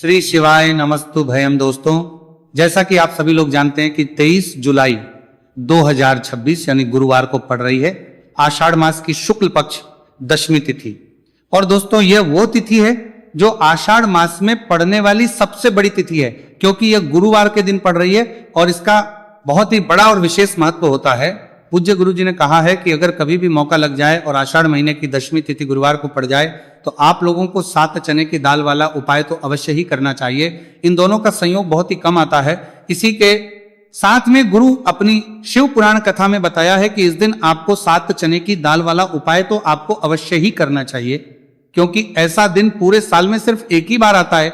श्री शिवाय नमस्तु भयम। दोस्तों, जैसा कि आप सभी लोग जानते हैं कि 23 जुलाई 2026 यानी गुरुवार को पड़ रही है आषाढ़ मास की शुक्ल पक्ष दशमी तिथि। और दोस्तों, यह वो तिथि है जो आषाढ़ मास में पड़ने वाली सबसे बड़ी तिथि है, क्योंकि यह गुरुवार के दिन पड़ रही है और इसका बहुत ही बड़ा और विशेष महत्व होता है। पूज्य गुरु जी ने कहा है कि अगर कभी भी मौका लग जाए और आषाढ़ महीने की दशमी तिथि गुरुवार को पड़ जाए तो आप लोगों को 7 चने की दाल वाला उपाय तो अवश्य ही करना चाहिए। इन दोनों का संयोग बहुत ही कम आता है। इसी के साथ में गुरु अपनी शिव पुराण कथा में बताया है कि इस दिन आपको 7 चने की दाल वाला उपाय तो आपको अवश्य ही करना चाहिए, क्योंकि ऐसा दिन पूरे साल में सिर्फ एक ही बार आता है।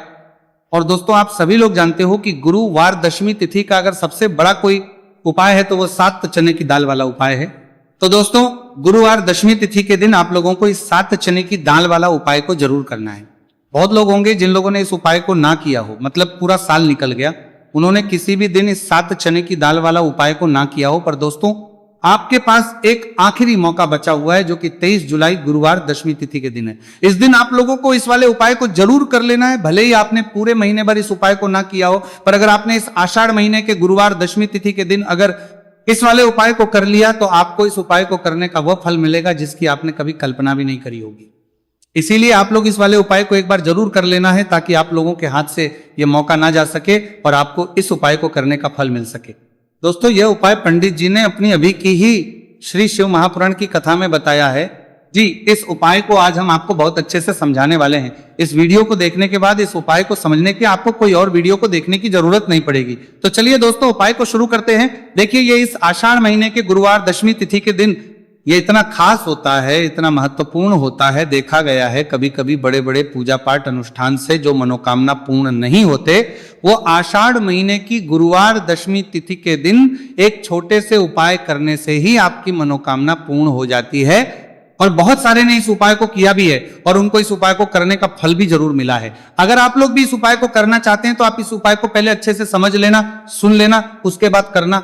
और दोस्तों, आप सभी लोग जानते हो कि गुरुवार दशमी तिथि का अगर सबसे बड़ा कोई उपाय है तो वो 7 चने की दाल वाला उपाय है। तो दोस्तों, गुरुवार दशमी तिथि के दिन आप लोगों को इस 7 चने की दाल वाला उपाय को जरूर करना है। बहुत लोग होंगे जिन लोगों ने इस उपाय को ना किया हो, मतलब पूरा साल निकल गया, उन्होंने किसी भी दिन इस 7 चने की दाल वाला उपाय को ना किया हो। पर दोस्तों, आपके पास एक आखिरी मौका बचा हुआ है जो कि 23 जुलाई गुरुवार दशमी तिथि के दिन है। इस दिन आप लोगों को इस वाले उपाय को जरूर कर लेना है। भले ही आपने पूरे महीने भर इस उपाय को ना किया हो, पर अगर आपने इस आषाढ़ महीने के गुरुवार दशमी तिथि के दिन अगर इस वाले उपाय को कर लिया तो आपको इस उपाय को करने का वह फल मिलेगा जिसकी आपने कभी कल्पना भी नहीं करी होगी। इसीलिए आप लोग इस वाले उपाय को एक बार जरूर कर लेना है, ताकि आप लोगों के हाथ से यह मौका ना जा सके और आपको इस उपाय को करने का फल मिल सके। दोस्तों, यह उपाय पंडित जी ने अपनी अभी की ही श्री शिव महापुराण की कथा में बताया है जी। इस उपाय को आज हम आपको बहुत अच्छे से समझाने वाले हैं। इस वीडियो को देखने के बाद इस उपाय को समझने के आपको कोई और वीडियो को देखने की जरूरत नहीं पड़ेगी। तो चलिए दोस्तों, उपाय को शुरू करते हैं। देखिए, ये इस आषाढ़ महीने के गुरुवार दशमी तिथि के दिन ये इतना खास होता है, इतना महत्वपूर्ण होता है। देखा गया है कभी कभी बड़े बड़े पूजा पाठ अनुष्ठान से जो मनोकामना पूर्ण नहीं होते, वो आषाढ़ महीने की गुरुवार दशमी तिथि के दिन एक छोटे से उपाय करने से ही आपकी मनोकामना पूर्ण हो जाती है। और बहुत सारे ने इस उपाय को किया भी है और उनको इस उपाय को करने का फल भी जरूर मिला है। अगर आप लोग भी इस उपाय को करना चाहते हैं तो आप इस उपाय को पहले अच्छे से समझ लेना, सुन लेना, उसके बाद करना।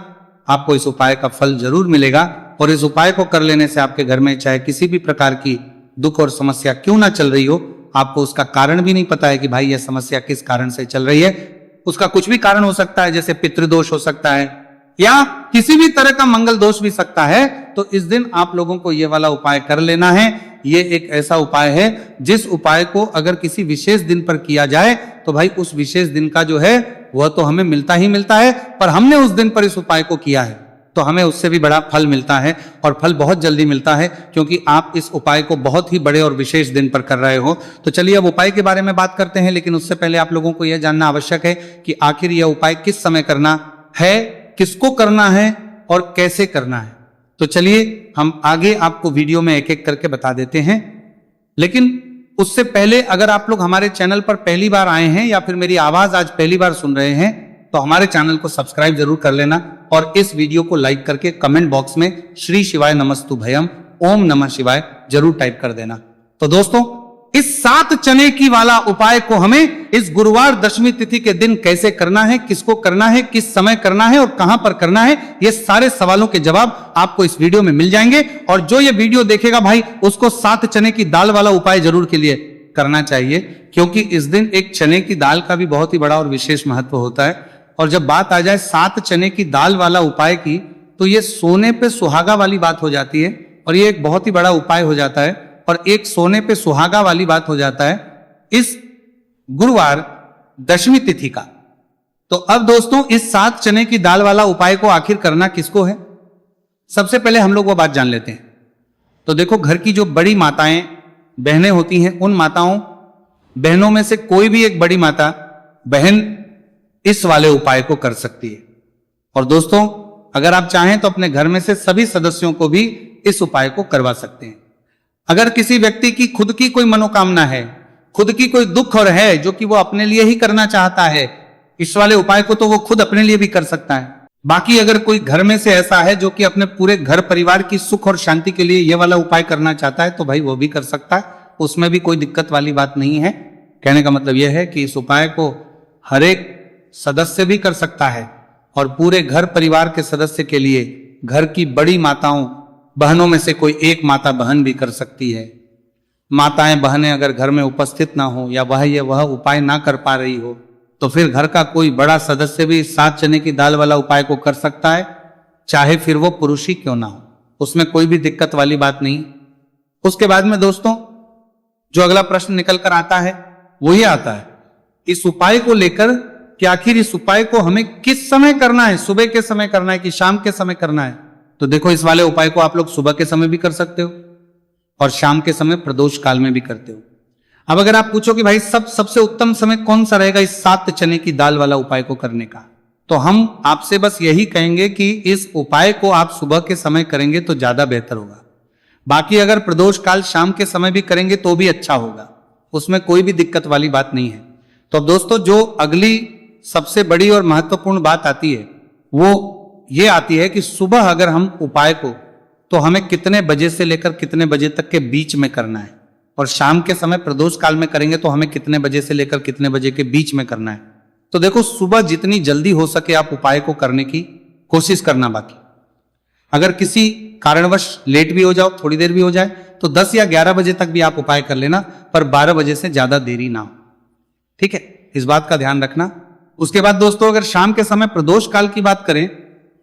आपको इस उपाय का फल जरूर मिलेगा। और इस उपाय को कर लेने से आपके घर में चाहे किसी भी प्रकार की दुख और समस्या क्यों ना चल रही हो, आपको उसका कारण भी नहीं पता है कि भाई यह समस्या किस कारण से चल रही है, उसका कुछ भी कारण हो सकता है, जैसे पितृदोष हो सकता है या किसी भी तरह का मंगल दोष भी सकता है। तो इस दिन आप लोगों को यह वाला उपाय कर लेना है। ये एक ऐसा उपाय है जिस उपाय को अगर किसी विशेष दिन पर किया जाए तो भाई उस विशेष दिन का जो है वह तो हमें मिलता ही मिलता है, पर हमने उस दिन पर इस उपाय को किया है तो हमें उससे भी बड़ा फल मिलता है। और फल बहुत जल्दी मिलता है, क्योंकि आप इस उपाय को बहुत ही बड़े और विशेष दिन पर कर रहे हो। तो चलिए अब उपाय के बारे में बात करते हैं, लेकिन उससे पहले आप लोगों को यह जानना आवश्यक है कि आखिर यह उपाय किस समय करना है, किसको करना है और कैसे करना है। तो चलिए हम आगे आपको वीडियो में एक एक करके बता देते हैं। लेकिन उससे पहले अगर आप लोग हमारे चैनल पर पहली बार आए हैं या फिर मेरी आवाज आज पहली बार सुन रहे हैं तो हमारे चैनल को सब्सक्राइब जरूर कर लेना और इस वीडियो को लाइक करके कमेंट बॉक्स में श्री शिवाय नमस्तु भयम ओम नमः शिवाय जरूर टाइप कर देना। तो दोस्तों, इस 7 चने की वाला उपाय को हमें इस गुरुवार दशमी तिथि के दिन कैसे करना है, किसको करना है, किस समय करना है और कहां पर करना है, ये सारे सवालों के जवाब आपको इस वीडियो में मिल जाएंगे। और जो ये वीडियो देखेगा भाई उसको 7 चने की दाल वाला उपाय जरूर के लिए करना चाहिए, क्योंकि इस दिन एक चने की दाल का भी बहुत ही बड़ा और विशेष महत्व होता है। और जब बात आ जाए 7 चने की दाल वाला उपाय की तो ये सोने पे सुहागा वाली बात हो जाती है और ये एक बहुत ही बड़ा उपाय हो जाता है और एक सोने पे सुहागा वाली बात हो जाता है इस गुरुवार दशमी तिथि का। तो अब दोस्तों, इस 7 चने की दाल वाला उपाय को आखिर करना किसको है, सबसे पहले हम लोग वो बात जान लेते हैं। तो देखो, घर की जो बड़ी माताएं बहनें होती हैं, उन माताओं बहनों में से कोई भी एक बड़ी माता बहन इस वाले उपाय को कर सकती है। और दोस्तों, अगर आप चाहें तो अपने घर में से सभी सदस्यों को भी इस उपाय को करवा सकते हैं। अगर किसी व्यक्ति की खुद की कोई मनोकामना है, खुद की कोई दुख और है जो कि वो अपने लिए ही करना चाहता है, इस वाले उपाय को तो वो खुद अपने लिए भी कर सकता है। बाकी अगर कोई घर में से ऐसा है जो कि अपने पूरे घर परिवार की सुख और शांति के लिए ये वाला उपाय करना चाहता है तो भाई वो भी कर सकता है, उसमें भी कोई दिक्कत वाली बात नहीं है। कहने का मतलब यह है कि इस उपाय को हर एक सदस्य भी कर सकता है और पूरे घर परिवार के सदस्य के लिए घर की बड़ी माताओं बहनों में से कोई एक माता बहन भी कर सकती है। माताएं बहनें अगर घर में उपस्थित ना हो या वह उपाय ना कर पा रही हो, तो फिर घर का कोई बड़ा सदस्य भी इस 7 चने की दाल वाला उपाय को कर सकता है, चाहे फिर वो पुरुष ही क्यों ना हो, उसमें कोई भी दिक्कत वाली बात नहीं। उसके बाद में दोस्तों जो अगला प्रश्न निकल कर आता है वो ये आता है, इस उपाय को लेकर कि आखिर इस उपाय को हमें किस समय करना है, सुबह के समय करना है कि शाम के समय करना है। तो देखो, इस वाले उपाय को आप लोग सुबह के समय भी कर सकते हो और शाम के समय प्रदोष काल में भी करते हो। अब अगर आप पूछो कि भाई सबसे उत्तम समय कौन सा रहेगा इस 7 चने की दाल वाला उपाय को करने का, तो हम आपसे बस यही कहेंगे कि इस उपाय को आप सुबह के समय करेंगे तो ज्यादा बेहतर होगा। बाकी अगर प्रदोष काल शाम के समय भी करेंगे तो भी अच्छा होगा, उसमें कोई भी दिक्कत वाली बात नहीं है। तो अब दोस्तों जो अगली सबसे बड़ी और महत्वपूर्ण बात आती है वो ये आती है कि सुबह अगर हम उपाय को, तो हमें कितने बजे से लेकर कितने बजे तक के बीच में करना है, और शाम के समय प्रदोष काल में करेंगे तो हमें कितने बजे से लेकर कितने बजे के बीच में करना है। तो देखो, सुबह जितनी जल्दी हो सके आप उपाय को करने की कोशिश करना। बाकी अगर किसी कारणवश लेट भी हो जाओ, थोड़ी देर भी हो जाए, तो 10 या 11 बजे तक भी आप उपाय कर लेना, पर 12 बजे से ज्यादा देरी ना हो। ठीक है, इस बात का ध्यान रखना। उसके बाद दोस्तों अगर शाम के समय प्रदोष काल की बात करें,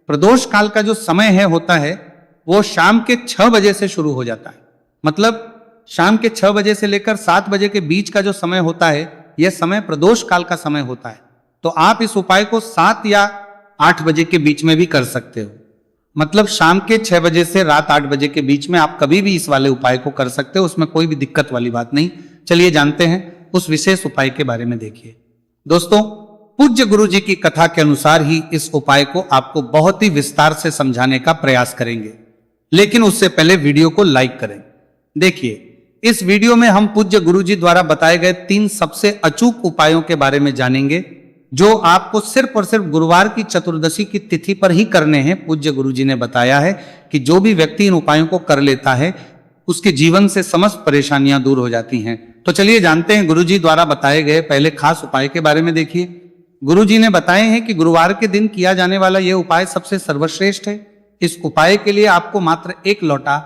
प्रदोष काल का जो समय है होता है वो शाम के 6 बजे से शुरू हो जाता है। मतलब शाम के 6 बजे से लेकर 7 बजे के बीच का जो समय होता है यह समय प्रदोष काल का समय होता है। तो आप इस उपाय को 7 या 8 बजे के बीच में भी कर सकते हो। मतलब शाम के 6 बजे से रात 8 बजे के बीच में आप कभी भी इस वाले उपाय को कर सकते हो, उसमें कोई भी दिक्कत वाली बात नहीं। चलिए जानते हैं उस विशेष उपाय के बारे में। देखिए दोस्तों, पूज्य गुरु जी की कथा के अनुसार ही इस उपाय को आपको बहुत ही विस्तार से समझाने का प्रयास करेंगे, लेकिन उससे पहले वीडियो को लाइक करें। देखिए, इस वीडियो में हम पूज्य गुरु जी द्वारा बताए गए 3 सबसे अचूक उपायों के बारे में जानेंगे, जो आपको सिर्फ और सिर्फ गुरुवार की चतुर्दशी की तिथि पर ही करने हैं। पूज्य गुरु जी ने बताया है कि जो भी व्यक्ति इन उपायों को कर लेता है उसके जीवन से समस्त परेशानियां दूर हो जाती हैं। तो चलिए जानते हैं गुरु जी द्वारा बताए गए पहले खास उपाय के बारे में। देखिए, गुरु जी ने बताए हैं कि गुरुवार के दिन किया जाने वाला यह उपाय सबसे सर्वश्रेष्ठ है। इस उपाय के लिए आपको मात्र 1 लोटा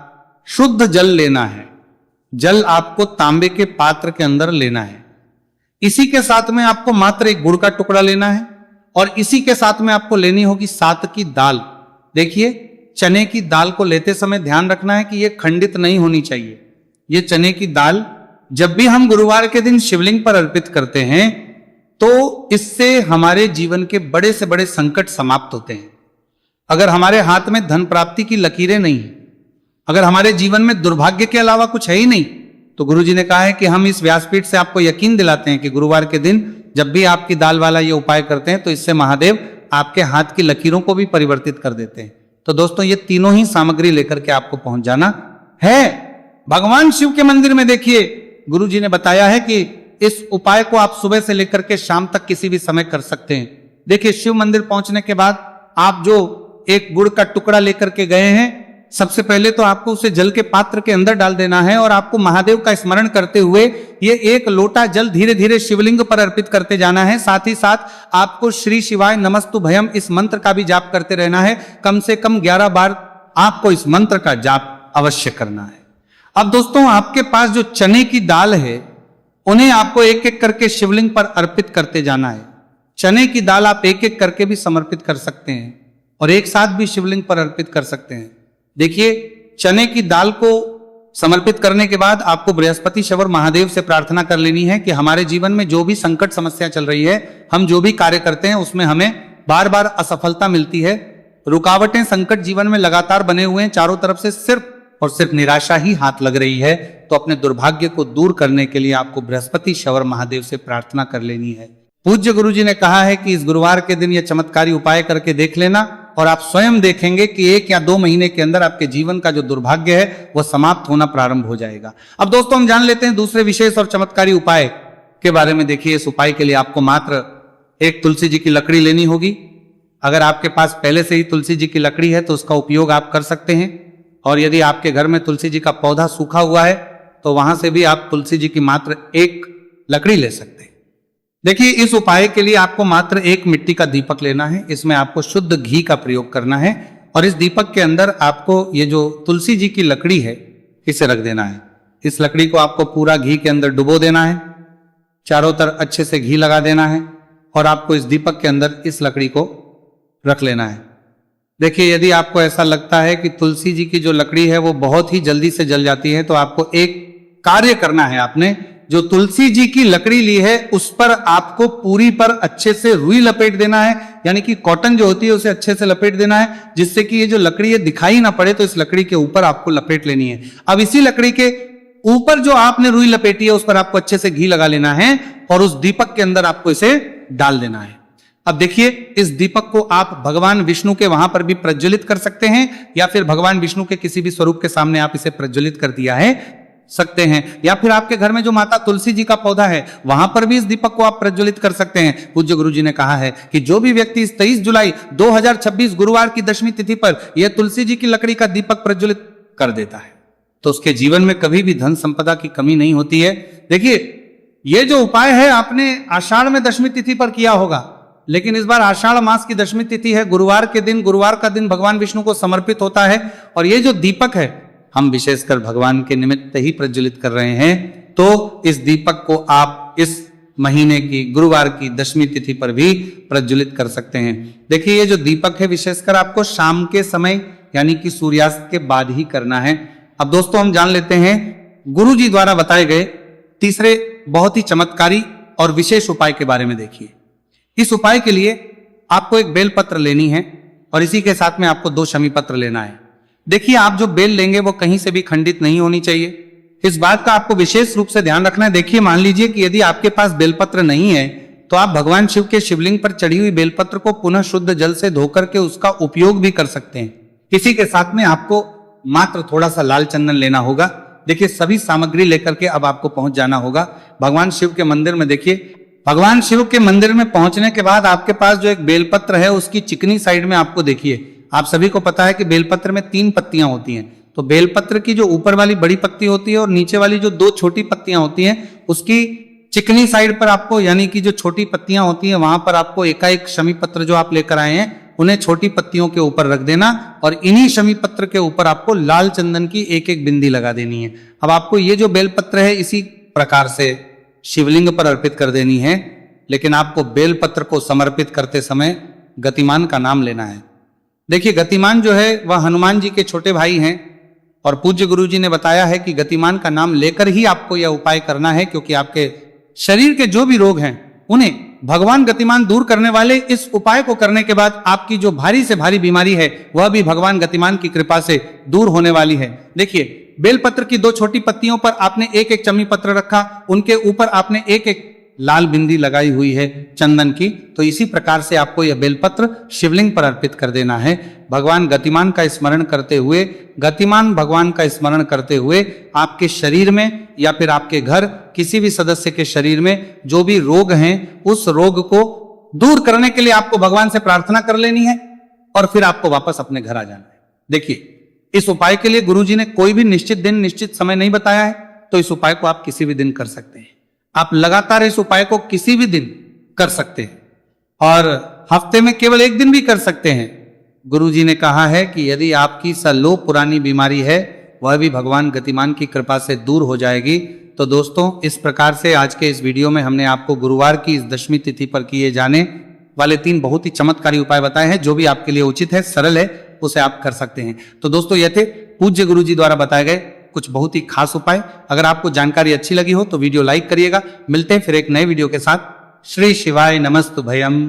शुद्ध जल लेना है। जल आपको तांबे के पात्र के अंदर लेना है। इसी के साथ में आपको मात्र 1 गुड़ का टुकड़ा लेना है, और इसी के साथ में आपको लेनी होगी 7 की दाल। देखिए, चने की दाल को लेते समय ध्यान रखना है कि यह खंडित नहीं होनी चाहिए। ये चने की दाल जब भी हम गुरुवार के दिन शिवलिंग पर अर्पित करते हैं तो इससे हमारे जीवन के बड़े से बड़े संकट समाप्त होते हैं। अगर हमारे हाथ में धन प्राप्ति की लकीरें नहीं, अगर हमारे जीवन में दुर्भाग्य के अलावा कुछ है ही नहीं, तो गुरुजी ने कहा है कि हम इस व्यासपीठ से आपको यकीन दिलाते हैं कि गुरुवार के दिन जब भी आपकी दाल वाला ये उपाय करते हैं तो इससे महादेव आपके हाथ की लकीरों को भी परिवर्तित कर देते हैं। तो दोस्तों ये तीनों ही सामग्री लेकर के आपको पहुंच जाना है भगवान शिव के मंदिर में। देखिए, गुरुजी ने बताया है कि इस उपाय को आप सुबह से लेकर के शाम तक किसी भी समय कर सकते हैं। देखिए, शिव मंदिर पहुंचने के बाद आप जो 1 गुड़ का टुकड़ा लेकर के गए हैं, सबसे पहले तो आपको उसे जल के पात्र के अंदर डाल देना है, और आपको महादेव का स्मरण करते हुए ये 1 लोटा जल धीरे धीरे शिवलिंग पर अर्पित करते जाना है। साथ ही साथ आपको श्री शिवाय नमस्तु भयम इस मंत्र का भी जाप करते रहना है। कम से कम 11 बार आपको इस मंत्र का जाप अवश्य करना है। अब दोस्तों, आपके पास जो चने की दाल है उन्हें आपको 1-1 करके शिवलिंग पर अर्पित करते जाना है। चने की दाल आप 1-1 करके भी समर्पित कर सकते हैं और एक साथ भी शिवलिंग पर अर्पित कर सकते हैं। देखिए, चने की दाल को समर्पित करने के बाद आपको बृहस्पति शवर महादेव से प्रार्थना कर लेनी है कि हमारे जीवन में जो भी संकट समस्या चल रही है, हम जो भी कार्य करते हैं उसमें हमें बार बार असफलता मिलती है, रुकावटें संकट जीवन में लगातार बने हुए हैं, चारों तरफ से सिर्फ और सिर्फ निराशा ही हाथ लग रही है, तो अपने दुर्भाग्य को दूर करने के लिए आपको बृहस्पति शवर महादेव से प्रार्थना कर लेनी है। पूज्य गुरु जी ने कहा है कि इस गुरुवार के दिन यह चमत्कारी उपाय करके देख लेना, और आप स्वयं देखेंगे कि 1 या 2 महीने के अंदर आपके जीवन का जो दुर्भाग्य है वह समाप्त होना प्रारंभ हो जाएगा। अब दोस्तों, हम जान लेते हैं दूसरे विशेष और चमत्कारी उपाय के बारे में। देखिए, इस उपाय के लिए आपको मात्र 1 तुलसी जी की लकड़ी लेनी होगी। अगर आपके पास पहले से ही तुलसी जी की लकड़ी है तो उसका उपयोग आप कर सकते हैं, और यदि आपके घर में तुलसी जी का पौधा सूखा हुआ है तो वहां से भी आप तुलसी जी की मात्र 1 लकड़ी ले सकते हैं। देखिए, इस उपाय के लिए आपको मात्र 1 मिट्टी का दीपक लेना है। इसमें आपको शुद्ध घी का प्रयोग करना है, और इस दीपक के अंदर आपको ये जो तुलसी जी की लकड़ी है इसे रख देना है। इस लकड़ी को आपको पूरा घी के अंदर डुबो देना है, चारों तरफ अच्छे से घी लगा देना है और आपको इस दीपक के अंदर इस लकड़ी को रख लेना है। देखिए, यदि आपको ऐसा लगता है कि तुलसी जी की जो लकड़ी है वो बहुत ही जल्दी से जल जाती है, तो आपको एक कार्य करना है। आपने जो तुलसी जी की लकड़ी ली है उस पर आपको पूरी पर अच्छे से रुई लपेट देना है, यानी कि कॉटन जो होती है उसे अच्छे से लपेट देना है, जिससे कि ये जो लकड़ी है दिखाई ना पड़े। तो इस लकड़ी के ऊपर आपको लपेट लेनी है। अब इसी लकड़ी के ऊपर जो आपने रुई लपेटी है उस पर आपको अच्छे से घी लगा लेना है और उस दीपक के अंदर आपको इसे डाल देना है। अब देखिए, इस दीपक को आप भगवान विष्णु के वहां पर भी प्रज्वलित कर सकते हैं, या फिर भगवान विष्णु के किसी भी स्वरूप के सामने आप इसे प्रज्वलित कर दिया है सकते हैं, या फिर आपके घर में जो माता तुलसी जी का पौधा है वहां पर भी इस दीपक को आप प्रज्वलित कर सकते हैं। पूज्य गुरु जी ने कहा है कि जो भी व्यक्ति इस 23 जुलाई 2026 गुरुवार की दशमी तिथि पर यह तुलसी जी की लकड़ी का दीपक प्रज्वलित कर देता है तो उसके जीवन में कभी भी धन संपदा की कमी नहीं होती है। देखिए, ये जो उपाय है आपने आषाढ़ में दशमी तिथि पर किया होगा, लेकिन इस बार आषाढ़ मास की दशमी तिथि है, गुरुवार के दिन, गुरुवार का दिन भगवान विष्णु को समर्पित होता है और ये जो दीपक है हम विशेषकर भगवान के निमित्त ही प्रज्वलित कर रहे हैं। तो इस दीपक को आप इस महीने की गुरुवार की दशमी तिथि पर भी प्रज्वलित कर सकते हैं। देखिए, ये जो दीपक है विशेषकर आपको शाम के समय यानी कि सूर्यास्त के बाद ही करना है। अब दोस्तों, हम जान लेते हैं गुरु जी द्वारा बताए गए तीसरे बहुत ही चमत्कारी और विशेष उपाय के बारे में। देखिए, इस उपाय के लिए आपको एक बेलपत्र लेनी है और इसी के साथ में आपको 2 शमी पत्र लेना है। देखिए, आप जो बेल लेंगे वो कहीं से भी खंडित नहीं होनी चाहिए। इस बात का आपको विशेष रूप से ध्यान रखना है। देखिए, मान लीजिए कि यदि आपके पास बेलपत्र नहीं है तो आप भगवान शिव के शिवलिंग पर चढ़ी हुई बेलपत्र को पुनः शुद्ध जल से धोकर के उसका उपयोग भी कर सकते हैं। इसी के साथ में आपको मात्र थोड़ा सा लाल चंदन लेना होगा। देखिए, सभी सामग्री लेकर के अब आपको पहुंच जाना होगा भगवान शिव के मंदिर में। देखिए, भगवान शिव के मंदिर में पहुंचने के बाद आपके पास जो एक बेलपत्र है उसकी चिकनी साइड में आपको देखिए, आप सभी को पता है कि बेलपत्र में 3 पत्तियां होती हैं। तो बेलपत्र की जो ऊपर वाली बड़ी पत्ती होती है और नीचे वाली जो 2 छोटी पत्तियां होती हैं उसकी चिकनी साइड पर आपको, यानी कि जो छोटी पत्तियां होती हैं वहां पर आपको एकाएक शमी पत्र जो आप लेकर आए हैं उन्हें छोटी पत्तियों के ऊपर रख देना और इन्हीं शमी पत्र के ऊपर आपको लाल चंदन की एक एक बिंदी लगा देनी है। अब आपको ये जो बेलपत्र है इसी प्रकार से शिवलिंग पर अर्पित कर देनी है, लेकिन आपको बेलपत्र को समर्पित करते समय गतिमान का नाम लेना है। देखिए, गतिमान जो है वह हनुमान जी के छोटे भाई हैं और पूज्य गुरु जी ने बताया है कि गतिमान का नाम लेकर ही आपको यह उपाय करना है, क्योंकि आपके शरीर के जो भी रोग हैं उन्हें भगवान गतिमान दूर करने वाले। इस उपाय को करने के बाद आपकी जो भारी से भारी बीमारी है वह भी भगवान गतिमान की कृपा से दूर होने वाली है। देखिए, बेलपत्र की 2 छोटी पत्तियों पर आपने एक एक चमी पत्र रखा, उनके ऊपर आपने एक एक लाल बिंदी लगाई हुई है चंदन की। तो इसी प्रकार से आपको यह बेलपत्र शिवलिंग पर अर्पित कर देना है। भगवान गतिमान का स्मरण करते हुए, गतिमान भगवान का स्मरण करते हुए आपके शरीर में या फिर आपके घर किसी भी सदस्य के शरीर में जो भी रोग हैं उस रोग को दूर करने के लिए आपको भगवान से प्रार्थना कर लेनी है और फिर आपको वापस अपने घर आ जाना है। देखिए, इस उपाय के लिए गुरु जी ने कोई भी निश्चित दिन निश्चित समय नहीं बताया है, तो इस उपाय को आप किसी भी दिन कर सकते हैं। आप लगातार इस उपाय को किसी भी दिन कर सकते हैं और हफ्ते में केवल एक दिन भी कर सकते हैं। गुरु जी ने कहा है कि यदि आपकी सलो पुरानी बीमारी है वह भी भगवान गतिमान की कृपा से दूर हो जाएगी। तो दोस्तों, इस प्रकार से आज के इस वीडियो में हमने आपको गुरुवार की इस दशमी तिथि पर किए जाने वाले 3 बहुत ही चमत्कारी उपाय बताए हैं। जो भी आपके लिए उचित है, सरल है, उसे आप कर सकते हैं। तो दोस्तों, ये थे पूज्य गुरु जी द्वारा बताए गए कुछ बहुत ही खास उपाय। अगर आपको जानकारी अच्छी लगी हो तो वीडियो लाइक करिएगा। मिलते हैं फिर एक नए वीडियो के साथ। श्री शिवाय नमस्तुभयम्।